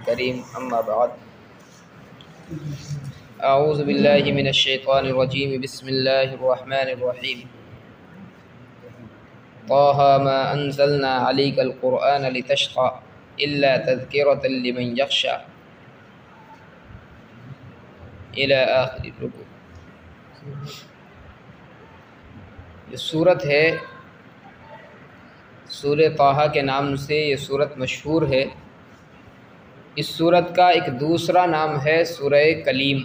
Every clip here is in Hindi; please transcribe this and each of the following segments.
करीम अम्मा बाद अऊज़ु बिल्लाहि मिनश्शैतानिर रजीम बिस्मिल्लाहिर रहमानिर रहीम ताहा मा अंज़लना अलैकल क़ुरआन लितश्क़ा इल्ला तज़किरतन लिमन यख़्शा इला आखिर रुकू। ये सूरत है, सूरह ताहा के नाम से ये सूरत मशहूर है। इस सूरत का एक दूसरा नाम है सूरह कलीम।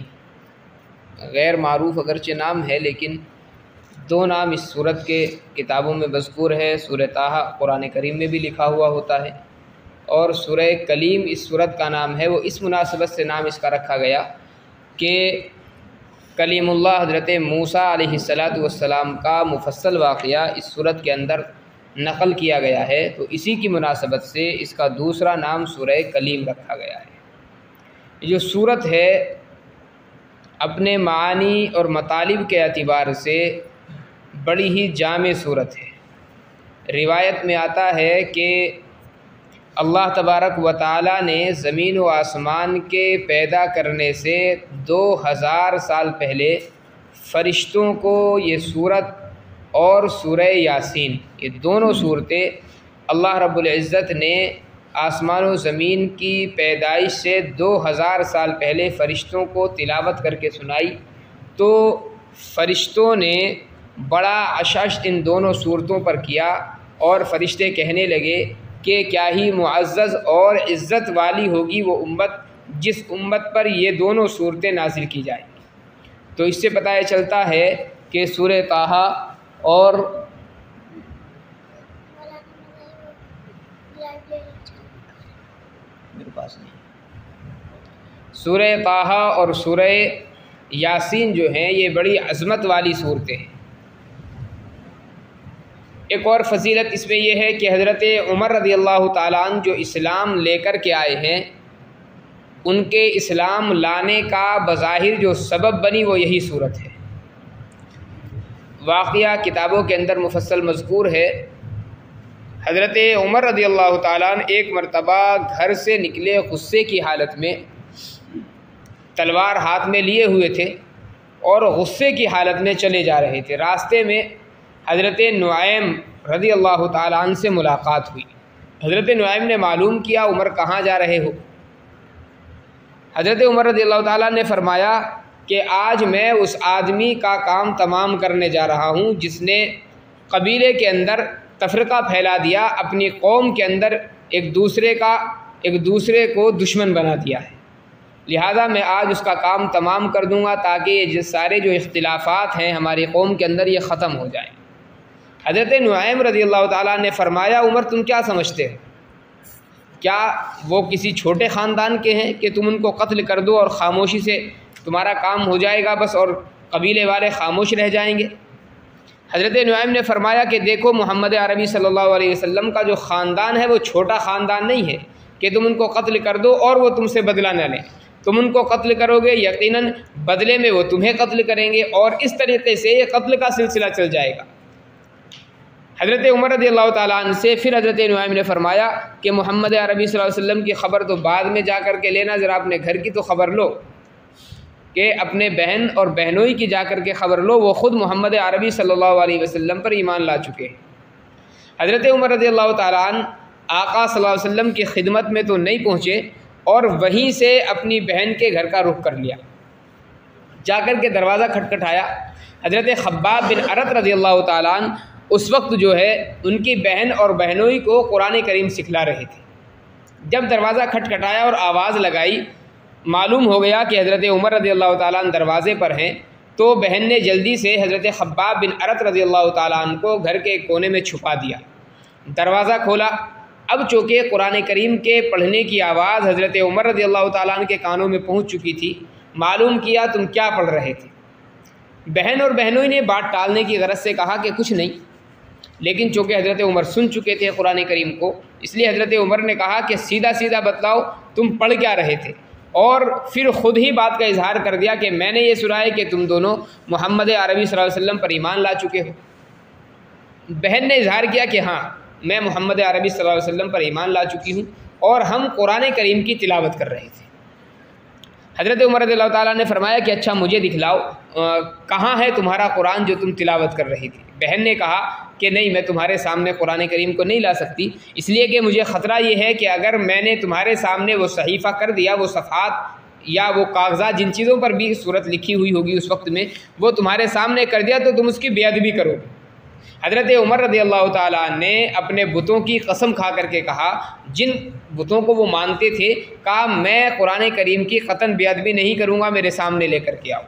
गैर मारूफ अगरचे नाम है, लेकिन दो नाम इस सूरत के किताबों में मज़कूर है। सूरह ताहा कुरान करीम में भी लिखा हुआ होता है और सूरह कलीम इस सूरत का नाम है। वो इस मुनासबत से नाम इसका रखा गया कि कलीमुल्लाह हज़रत मूसा अलैहिस्सलातु वस्सलाम का मुफस्सल वाक़या इस सूरत के अंदर नक़ल किया गया है, तो इसी की मुनासबत से इसका दूसरा नाम सूरह कलीम रखा गया है। ये जो सूरत है अपने मानी और मतालिब के एतबार से बड़ी ही जामे सूरत है। रिवायत में आता है कि अल्लाह तबारक व तआला ने ज़मीन व आसमान के पैदा करने से 2000 साल पहले फ़रिश्तों को ये सूरत और सूरह यासीन, ये दोनों सूरतें अल्लाह रब्बुल इज़्ज़त ने आसमान व ज़मीन की पैदाइश से 2000 साल पहले फ़रिश्तों को तिलावत करके सुनाई। तो फ़रिश्तों ने बड़ा अशश इन दोनों सूरतों पर किया और फ़रिश्ते कहने लगे कि क्या ही मुअज़्ज़ज़ और इज़्ज़त वाली होगी वो उम्मत जिस उम्मत पर ये दोनों सूरतें नाज़िल की जाएंगी। तो इससे पता चलता है कि सूरह ताहा और मेरे पास नहीं, सूरह ताहा और सूरह यासीन जो हैं ये बड़ी अज़मत वाली सूरतें हैं। एक और फ़जीलत इसमें यह है कि हज़रत उमर रज़ियल्लाहु ताला अन्हु जो इस्लाम लेकर के आए हैं, उनके इस्लाम लाने का बज़ाहिर जो सबब बनी वो यही सूरत है। वाक़या किताबों के अंदर मुफस्सल मज़कूर है। हज़रत उमर रज़ियल्लाहु ताला अन्हु एक मरतबा घर से निकले गुस्से की हालत में, तलवार हाथ में लिए हुए थे और गुस्से की हालत में चले जा रहे थे। रास्ते में हज़रत नुआइम रज़ियल्लाहु ताला अन्हु से मुलाकात हुई। हज़रत नुआइम ने मालूम किया उमर कहाँ जा रहे हो। हज़रत उमर रज़ियल्लाहु ताला ने फरमाया कि आज मैं उस आदमी का काम तमाम करने जा रहा हूँ जिसने कबीले के अंदर तफ़रीक़ा फैला दिया, अपनी कौम के अंदर एक दूसरे को दुश्मन बना दिया है। लिहाजा मैं आज उसका काम तमाम कर दूँगा ताकि ये सारे जो इख्तिलाफ़ात हैं हमारी कौम के अंदर ये ख़त्म हो जाए। हज़रत नुआइम रज़ियल्लाहु ताला ने फरमाया उमर तुम क्या समझते हो, क्या वो किसी छोटे ख़ानदान के हैं कि तुम उनको कत्ल कर दो और ख़ामोशी से तुम्हारा काम हो जाएगा बस और कबीले वाले ख़ामोश रह जाएंगे। हज़रत नुआइम ने फरमाया कि देखो मोहम्मद अरबी सल्लल्लाहु अलैहि वसल्लम का जो ख़ानदान है वो छोटा ख़ानदान नहीं है कि तुम उनको कत्ल कर दो और वो तुमसे बदला न लें। तुम उनको कत्ल करोगे यकीनन बदले में वो तुम्हें कत्ल करेंगे और इस तरीके से ये कत्ल का सिलसिला चल जाएगा। हज़रत उमर रज़ियल्लाहु ताला अन्हु से फिर हज़रत नुआइम ने फरमाया कि मोहम्मद अरबी सल्लल्लाहु अलैहि वसल्लम की ख़बर तो बाद में जा कर के लेना, ज़रा अपने घर की तो ख़बर लो कि अपने बहन और बहनोई की जा कर के ख़बर लो, वो ख़ुद मोहम्मद अरबी सल्लल्लाहु अलैहि वसल्लम पर ईमान ला चुके हैं। हज़रत उमर रज़ियल्लाहु ताला अन्हु आका सल्लल्लाहु अलैहि वसल्लम की खिदमत में तो नहीं पहुँचे और वहीं से अपनी बहन के घर का रुख कर लिया। जाकर के दरवाज़ा खटखटाया। हज़रत खब्बाब बिन अरत रज़ियल्लाहु ताला अन्हु उस वक्त जो है उनकी बहन और बहनोई को कुरान करीम सिखला रहे थे। जब दरवाज़ा खटखटाया और आवाज़ लगाई, मालूम हो गया कि हज़रत उमर रज़ियल्लाहु ताला अन्हु दरवाज़े पर हैं, तो बहन ने जल्दी से हज़रत खब्बाब बिन अरत रज़ियल्लाहु ताला अन्हु को घर के एक कोने में छुपा दिया। दरवाज़ा खोला। अब चूँकि कुरान करीम के पढ़ने की आवाज़ हज़रत उमर रज़ियल्लाहु ताला अन्हु के कानों में पहुँच चुकी थी। मालूम किया तुम क्या पढ़ रहे थे। बहन और बहनोई ने बात टालने की गरज से कहा कि कुछ नहीं, लेकिन चूँकि हज़रत उमर सुन चुके थे कुरान करीम को, इसलिए हज़रत उमर ने कहा कि सीधा सीधा बतलाओ तुम पढ़ क्या रहे थे, और फिर ख़ुद ही बात का इजहार कर दिया कि मैंने ये सुना है कि तुम दोनों मोहम्मद अरबी सल्लल्लाहु अलैहि वसल्लम पर ईमान ला चुके हो। बहन ने इजहार किया कि हाँ मैं मोहम्मद अरबी सल्लल्लाहु अलैहि वसल्लम पर ईमान ला चुकी हूँ। और हम कुरान करीम की तिलावत कर रहे थे। हज़रत उमर रज़ियल्लाहु ताला ने फरमाया कि अच्छा मुझे दिखलाओ कहाँ है तुम्हारा कुरान जो तुम तिलावत कर रही थी। बहन ने कहा कि नहीं, मैं तुम्हारे सामने कुरान करीम को नहीं ला सकती, इसलिए कि मुझे ख़तरा ये है कि अगर मैंने तुम्हारे सामने वो सहीफ़ा कर दिया, वो सफ़ात या वो कागज़ात जिन चीज़ों पर भी सूरत लिखी हुई होगी उस वक्त में, वो तुम्हारे सामने कर दिया तो तुम उसकी बेअदबी करोगे। हज़रत उमर रज़ियल्लाहु ताला ने अपने बुतों की कसम खा करके कहा, जिन बुतों को वो मानते थे, कहा मैं कुरान करीम की क़तन बेअदबी नहीं करूँगा, मेरे सामने लेकर के आओ।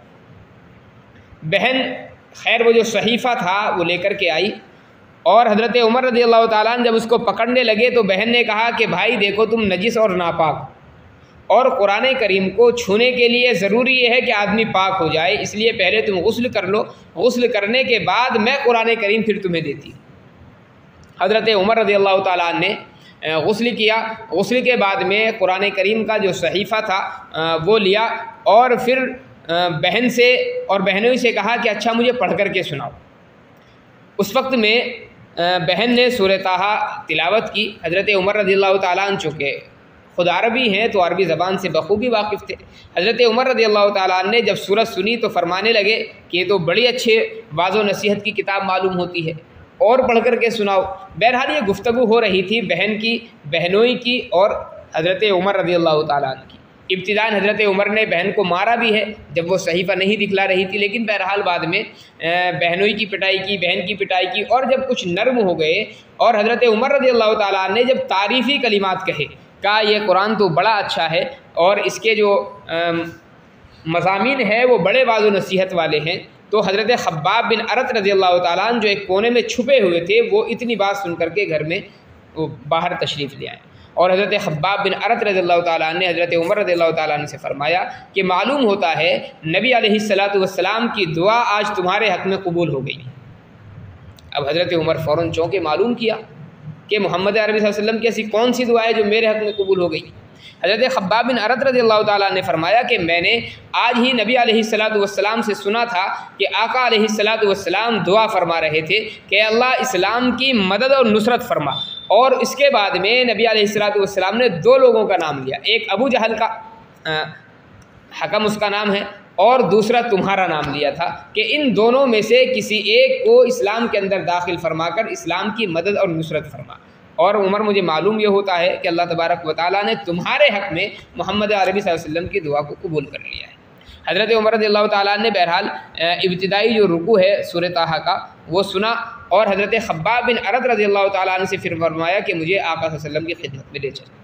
बहन खैर वो जो सहीफ़ा था वो लेकर के आई और हज़रत उमर रज़ियल्लाहु ताला जब उसको पकड़ने लगे तो बहन ने कहा कि भाई देखो, तुम नजिस और नापाक, और कुरान करीम को छूने के लिए ज़रूरी ये है कि आदमी पाक हो जाए, इसलिए पहले तुम गुस्ल कर लो, गुस्ल करने के बाद मैं कुरान करीम फिर तुम्हें देती। हज़रत उमर रज़ियल्लाहु ताला ने गुस्ल किया। गुस्ल के बाद में कुरान करीम का जो सहीफ़ा था वो लिया और फिर बहन से और बहनों से कहा कि अच्छा मुझे पढ़ कर के सुनाओ। उस वक्त में बहन ने सूरह ताहा तिलावत की। हज़रत उमर रज़ियल्लाहु ताला अन्हु चुके खुद अरबी हैं तो अरबी ज़बान से बखूबी वाकिफ़ थे। हज़रत उमर रज़ियल्लाहु ताला ने जब सूरत सुनी तो फरमाने लगे कि ये तो बड़ी अच्छे वाज़ो नसीहत की किताब मालूम होती है, और पढ़ कर के सुनाओ। बहरहाल ये गुफ्तगू हो रही थी बहन की, बहनोई की और हज़रत उमर रज़ियल्लाहु ताला अन्हु की। इब्तिदान हज़रत उमर ने बहन को मारा भी है जब वो सहीफ़ा नहीं दिखला रही थी, लेकिन बहरहाल बाद में बहनोई की पिटाई की, बहन की पिटाई की, और जब कुछ नर्म हो गए और हज़रत उमर रज़ियल्लाहु ताला ने जब तारीफ़ी कलिमात कहे, कहा यह कुरान तो बड़ा अच्छा है और इसके जो मज़ामीन है वो बड़े वाज़ो नसीहत वाले हैं, तो हज़रत खब्बाब बिन अरत रज़ियल्लाहु ताला अन्हु जो एक कोने में छुपे हुए थे वो इतनी बात सुन करके घर में वो बाहर तशरीफ़ ले आए। और हज़रत खब्बाब बिन अरत रज़ियल्लाहु ताला ने हज़रत उमर रज़ियल्लाहु ताला ने से फ़रमाया कि मालूम होता है नबी अलैहिस्सलातु वस्सलाम की दुआ आज तुम्हारे हक़ में कबूल हो गई। अब हज़रत उमर फ़ौरन चौंके, मालूम किया कि मोहम्मद अरबी सल्लल्लाहु अलैहि वसल्लम की ऐसी कौन सी दुआ है जो मेरे हक़ में कबूल हो गई। हज़रत खब्बाब बिन अरत रज़ियल्लाहु ताला ने फरमाया कि मैंने आज ही नबी अलैहिस्सलातु वस्सलाम से सुना था कि आका अलैहिस्सलातु वस्सलाम दुआ फरमा रहे थे कि अल्लाह इस्लाम की मदद और नुसरत फरमा, और इसके बाद में नबी अलैहिस्सलातु वस्सलाम ने दो लोगों का नाम लिया, एक अबू जहल का हकम उसका नाम है और दूसरा तुम्हारा नाम लिया था कि इन दोनों में से किसी एक को इस्लाम के अंदर दाखिल फरमाकर इस्लाम की मदद और नुसरत फरमा। और उमर मुझे मालूम ये होता है कि अल्लाह तबारक व तआला ने तुम्हारे हक़ में मोहम्मद अरबी सल्लल्लाहु अलैहि वसल्लम की दुआ को कबूल कर लिया है। हज़रत उमर रज़ियल्लाहु ताला ने बहरहाल इब्तिदाई जो रुकू है सूरह ताहा का वो सुना और हज़रत खब्बाब बिन अरत रज़ियल्लाहु ताला से फिर फरमाया कि मुझे आका सल्लल्लाहु अलैहि वसल्लम की खिदमत में ले चलो।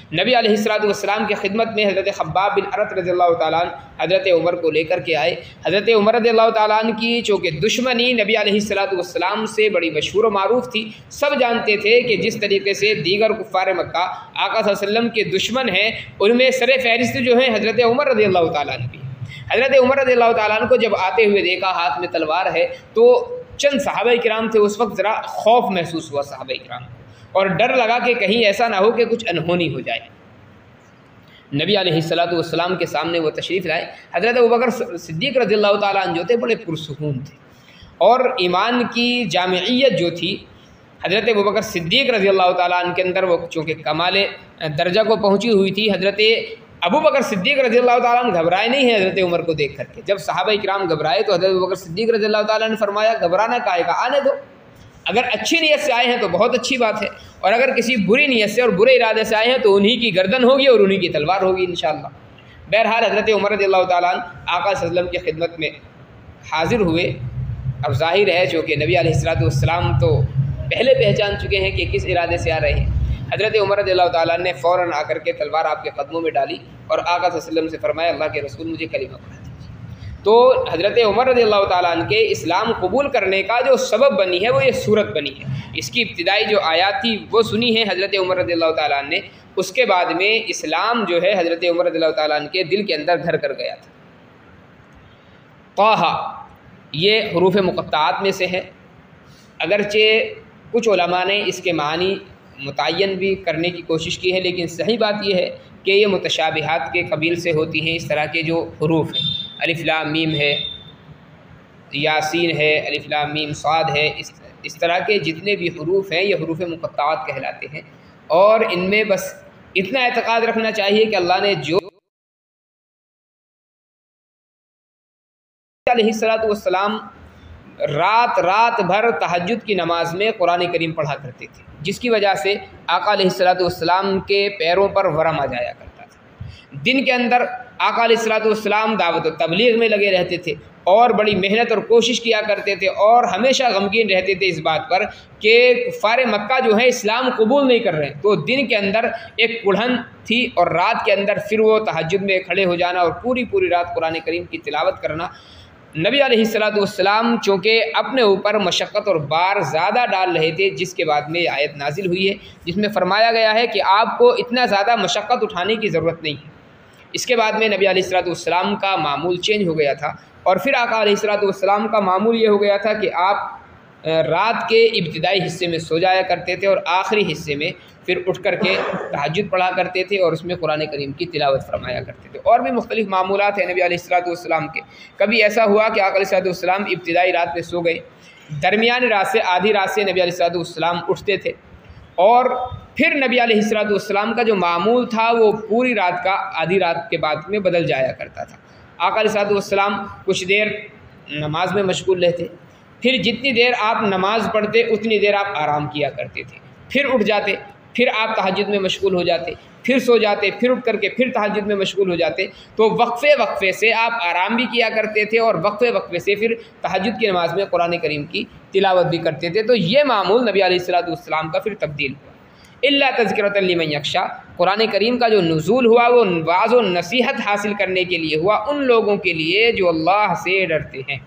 नबी अलैहिस्सलातु वस्सलाम की खिदमत में हज़रत खब्बाब बिन अरत रज़ियल्लाहु ताला हज़रत उमर को लेकर के आए। हज़रत उमर रज़ियल्लाहु ताला की चूँकि दुश्मनी नबी अलैहिस्सलातु वस्सलाम से बड़ी मशहूर मारूफ थी, सब जानते थे कि जिस तरीके से दीगर कुफ़ार मक्का आका सल्लल्लाहु अलैहि वसल्लम के दुश्मन हैं, उनमें सर फहरिस्त जो है हज़रत उमर रज़ियल्लाहु ताला भी। हज़रत उमर रज़ियल्लाहु ताला को जब आते हुए देखा, हाथ में तलवार है, तो चंद सहाबाए किराम थे उस वक्त ज़रा खौफ महसूस हुआ सहाबाए किराम, और डर लगा कि कहीं ऐसा ना हो कि कुछ अनहोनी हो जाए। नबी अलैहिस्सलातु वस्सलाम के सामने वो तशरीफ़ लाए। हज़रत अबू बकर सिद्दीक़ रज़ियल्लाहु ताला अन्हु जो थे बड़े पुरसुकून थे और ईमान की जामियत जो थी हज़रत अबू बकर सिद्दीक़ रज़ियल्लाहु ताला अन्हु के अंदर वो चूँकि कमाल दर्जा को पहुँची हुई थी। हज़रत अबू बकर सिद्दीक़ रज़ियल्लाहु ताला अन्हु घबराए नहीं हैं हज़रत उमर को देख करके। जब सहाबाए किराम घबराए तो हज़रत अबू बकर सिद्दीक़ रज़ियल्लाहु ताला ने फरमाया घबराना काहे का, आने दो, अगर अच्छी नीयत से आए हैं तो बहुत अच्छी बात है, और अगर किसी बुरी नीयत से और बुरे इरादे से आए हैं तो उन्हीं की गर्दन होगी और उन्हीं की तलवार होगी इंशाअल्लाह। बहरहाल हज़रत उमर रज़ियल्लाहु ताला आका सल्लल्लाहु अलैहि वसल्लम की खिदमत में हाजिर हुए। अब ज़ाहिर है चूँकि नबी अलैहिस्सलातु वस्सलाम तो पहले पहचान चुके हैं कि किस इरादे से आ रहे हैं। हज़रत उमर रज़ियल्लाहु ताला ने फ़ौरन आकर के तलवार आपके कदमों में डाली और आका सल्लल्लाहु अलैहि वसल्लम से फरमाया अल्लाह के रसूल मुझे कलीमा पढ़ा दीजिए। तो हज़रत उमर रज़ियल्लाहु ताला के इस्लाम कबूल करने का जो सबब बनी है वो ये सूरत बनी है। इसकी इब्तिदाई जो आयात थी वो सुनी है हज़रत उमर रज़ियल्लाहु ताला ने। उसके बाद में इस्लाम जो है हज़रत उमर रज़ियल्लाहु ताला के दिल के अंदर घर कर गया था। ताहा ये हुरूफ़ मुक़त्ताआत में से है, अगरचे कुछ उलमा ने इसके मानी मुतय्यन भी करने की कोशिश की है, लेकिन सही बात यह है कि ये मुतशाबिहात के कबील से होती हैं। इस तरह के जो हुरूफ़ हैं, अलिफ लाम मीम है, यासीन है, अलिफ लाम मीम साद है, इस तरह के जितने भी हुरूफ़ हैं ये हुरूफ़ मुक़त्ताआत कहलाते हैं। और इनमें बस इतना एतक़ाद रखना चाहिए कि अल्लाह ने जो अलैहिस्सलातु वस्सलाम रात भर तहज्जुद की नमाज में कुरान करीम पढ़ा करते थे, जिसकी वजह से आका अलैहिस्सलातु वस्सलाम के पैरों पर वरम आ जाया करता था। दिन के अंदर आका अलैहिस्सलातु वस्सलाम दावत व तबलीग में लगे रहते थे और बड़ी मेहनत और कोशिश किया करते थे और हमेशा गमगीन रहते थे इस बात पर कि कुफ़ार मक्का जो है इस्लाम कबूल नहीं कर रहे हैं। तो दिन के अंदर एक कुढ़न थी और रात के अंदर फिर वो तहज्जुद में खड़े हो जाना और पूरी रात कुरान करीम की तिलावत करना। नबी अलैहिस्सलातु वस्सलाम चूँकि अपने ऊपर मशक्क़त और बार ज़्यादा डाल रहे थे, जिसके बाद में आयत नाजिल हुई है जिसमें फ़रमाया गया है कि आपको इतना ज़्यादा मशक्क़त उठाने की ज़रूरत नहीं है। इसके बाद में नबी अलैहिस्सलातु वस्सलाम का मामूल चेंज हो गया था और फिर आका अलैहिस्सलातु वस्सलाम का मामूल ये हो गया था कि आप रात के इब्तिदाई हिस्से में सो जाया करते थे और आखिरी हिस्से में फिर उठ कर के तहज्जुद पढ़ा करते थे और उसमें कुरान करीम की तिलावत फरमाया करते थे। और भी मुख्तलिफ़ मामूलात हैं नबी अलैहिस्सलातु वस्सलाम के। कभी ऐसा हुआ कि आका अलैहिस्सलातु वस्सलाम इब्तिदाई रात में सो गए, दरमियानी रात से आधी रात से नबी अलैहिस्सलातु वस्सलाम उठते थे और फिर नबी अलैहिस्सलातु वस्सलाम का जो मामूल था वो पूरी रात का आधी रात के बाद में बदल जाया करता था। आका अलैहिस्सलातु वस्सलाम कुछ देर नमाज में मशगूल रहते, फिर जितनी देर आप नमाज़ पढ़ते उतनी देर आप आराम किया करते थे, फिर उठ जाते, फिर आप तहज्जुद में मशगूल हो जाते, फिर सो जाते, फिर उठ करके फिर तहज्जुद में मशगूल हो जाते। तो वक्फ़े से आप आराम भी किया करते थे और वक्फ़े से फिर तहज्जुद की नमाज में कुरान करीम की तिलावत भी करते थे। तो ये मामूल नबी अलैहिस्सलातु वस्सलाम का फिर तब्दील हुआ। इल्ला तज़किरतन लिमन यख्शा, कुरान करीम का जो नुज़ूल हुआ वो वाज़ व नसीहत हासिल करने के लिए हुआ, उन लोगों के लिए जो अल्लाह से डरते हैं।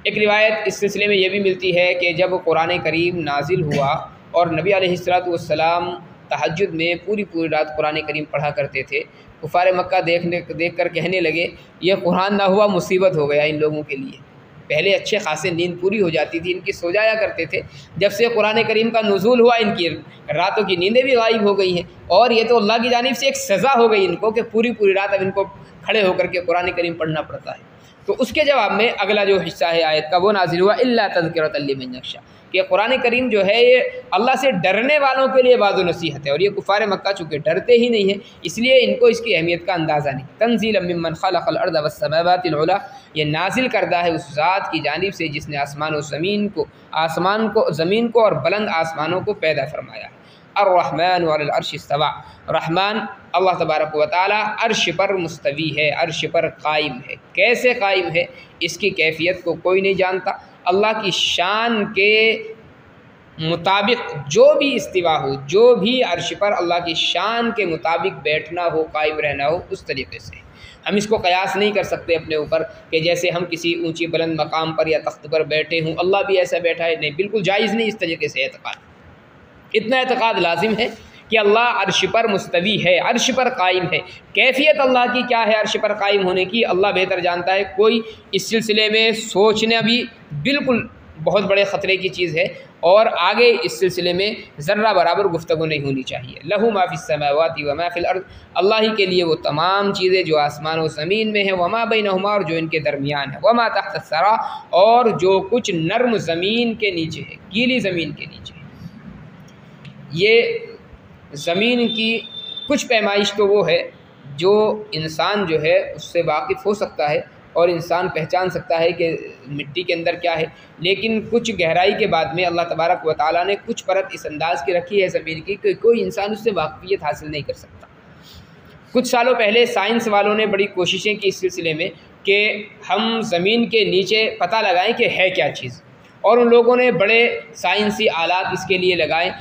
एक रिवायत इस सिलसिले में ये भी मिलती है कि जब कुरान करीम नाजिल हुआ और नबी अलैहिस्सलातु वस्सलाम तहज्जुद में पूरी रात कुरान करीम पढ़ा करते थे, कुफ़ार मक्का देख कर कहने लगे ये कुरान ना हुआ मुसीबत हो गया इन लोगों के लिए। पहले अच्छे खासे नींद पूरी हो जाती थी, इनकी सो जाया करते थे, जब से कुरान करीम का नुज़ूल हुआ इनकी रातों की नींदें भी गायब हो गई हैं और ये तो अल्लाह की जानिब से एक सज़ा हो गई इनको कि पूरी रात अब इनको खड़े होकर के कुरान करीम पढ़ना पड़ता है। तो उसके जवाब में अगला जो हिस्सा है आयत का वो नाजिल हुआ इल्ला तज़किरतन लिमन यख्शा, कि कुरान करीम जो है ये अल्लाह से डरने वालों के लिए वाज़ व नसीहत है। और ये कुफ़ार मक्का चूँकि डरते ही नहीं है इसलिए इनको इसकी अहमियत का अंदाज़ा नहीं। तंज़ीलन मिम्मन खलक़ल अर्ज़ वस्समावातिल उला, ये नाजिल करदा है उस ज़ात की जानिब से जिसने ज़मीन को और बुलंद आसमानों को पैदा फरमाया है। अर्रहमान अलल अर्श इस्तवा, रहमान अल्लाह तबारक व तआला अर्श पर मुस्तवी है, अर्श पर कायम है। कैसे कायम है इसकी कैफियत को कोई नहीं जानता। अल्लाह की शान के मुताबिक जो भी इस्तिवा हो, जो भी अर्श पर अल्लाह की शान के मुताबिक बैठना हो, कायम रहना हो, उस तरीके से हम इसको कयास नहीं कर सकते अपने ऊपर कि जैसे हम किसी ऊंची बुलंद मकाम पर या तख्त पर बैठे हों अल्लाह भी ऐसा बैठा है। नहीं, बिल्कुल जायज़ नहीं इस तरीके से एतक़ाद। इतना एतक़ाद लाजिम है कि अल्लाह अर्श पर मुस्तवी है, अर्श पर कायम है। कैफियत अल्लाह की क्या है अर्श पर कायम होने की अल्लाह बेहतर जानता है। कोई इस सिलसिले में सोचना भी बिल्कुल बहुत बड़े ख़तरे की चीज़ है और आगे इस सिलसिले में ज़र्रा बराबर गुफ्तगू नहीं होनी चाहिए। लहू मा फ़िस समावाति व मा फ़िल अर्ज़, अल्लाह ही के लिए वो तमाम चीज़ें जो आसमान और ज़मीन में हैं, वमा बैनहुमा, और जो इनके दरमियान है, वमा तहत सरा, और जो कुछ नर्म ज़मीन के नीचे है, गीली ज़मीन के नीचे है। ये ज़मीन की कुछ पैमाइश तो वो है जो इंसान जो है उससे वाकिफ़ हो सकता है और इंसान पहचान सकता है कि मिट्टी के अंदर क्या है, लेकिन कुछ गहराई के बाद में अल्लाह तबारक व तआला ने कुछ परत इस अंदाज़ की रखी है ज़मीन की कि कोई इंसान उससे वाक़फ़ियत हासिल नहीं कर सकता। कुछ सालों पहले साइंस वालों ने बड़ी कोशिशें की इस सिलसिले में कि हम ज़मीन के नीचे पता लगाएं कि है क्या चीज़, और उन लोगों ने बड़े साइंसी आलात इसके लिए लगाए।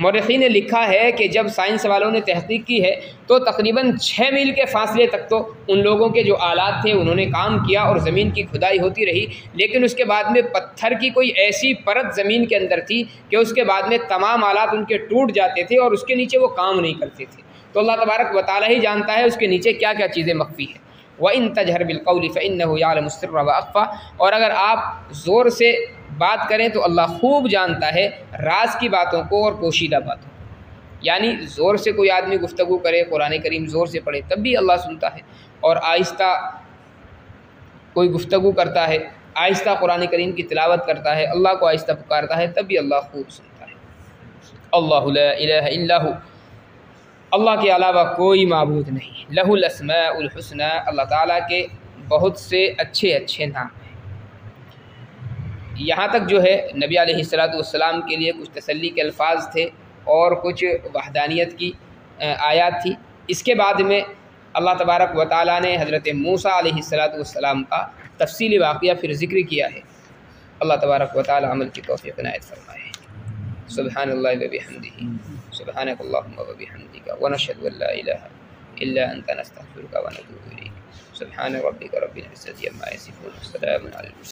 मौरख़ीन ने लिखा है कि जब साइंस वालों ने तहक़ीक़ की है तो तकरीबन 6 मील के फ़ासले तक तो उन लोगों के जो आलात थे उन्होंने काम किया और ज़मीन की खुदाई होती रही, लेकिन उसके बाद में पत्थर की कोई ऐसी परत ज़मीन के अंदर थी कि उसके बाद में तमाम आलात उनके टूट जाते थे और उसके नीचे वो काम नहीं करते थे। तो अल्लाह तबारक व तआला ही जानता है उसके नीचे क्या क्या चीज़ें मख्फ़ी हैं। व इन तजहर बिलक़ौलि फ़इन्नहु यअलमु सिर्र व अख़फ़ा, और अगर आप ज़ोर से बात करें तो अल्लाह खूब जानता है राज की बातों को और पोशीदा बातों को। यानी ज़ोर से कोई आदमी गुफ्तगू करे, कुरान करीम ज़ोर से पढ़े तब भी अल्लाह सुनता है, और आहिस्ता कोई गुफ्तगू करता है, आहिस्ता कुरान करीम की तिलावत करता है, अल्लाह को आहिस्ता पुकारता है, तब भी अल्लाह खूब सुनता है। अल्लाहु ला इलाहा इल्लहु, अल्लाह के अलावा कोई माबूद नहीं। लहुल अस्माउल हुस्ना, अल्लाह ताला के बहुत से अच्छे अच्छे नाम हैं। यहाँ तक जो है नबी अलैहिस्सलातु वस्सलाम के लिए कुछ तसल्ली के अल्फाज थे और कुछ वहदानियत की आयात थी। इसके बाद में अल्लाह तबारक व तआला ने हज़रत मूसा अलैहिस्सलातु वस्सलाम का तफसीली वाक़या फिर ज़िक्र किया है। अल्लाह तबारक व तआला अमल की तौफ़ीक़ इनायत फरमाए। सुब्हानल्लाहि व बिहम्दिही, सुब्हानकल्लाहुम्मा व बिहम्दिका व नशहदु अन ला इलाहा इल्ला अंता नस्तगफिरुका व नतूबु इलैक। सुब्हान रब्बिका रब्बिल इज़्ज़ति अम्मा यसिफून, व सलामुन अलल मुरसलीन।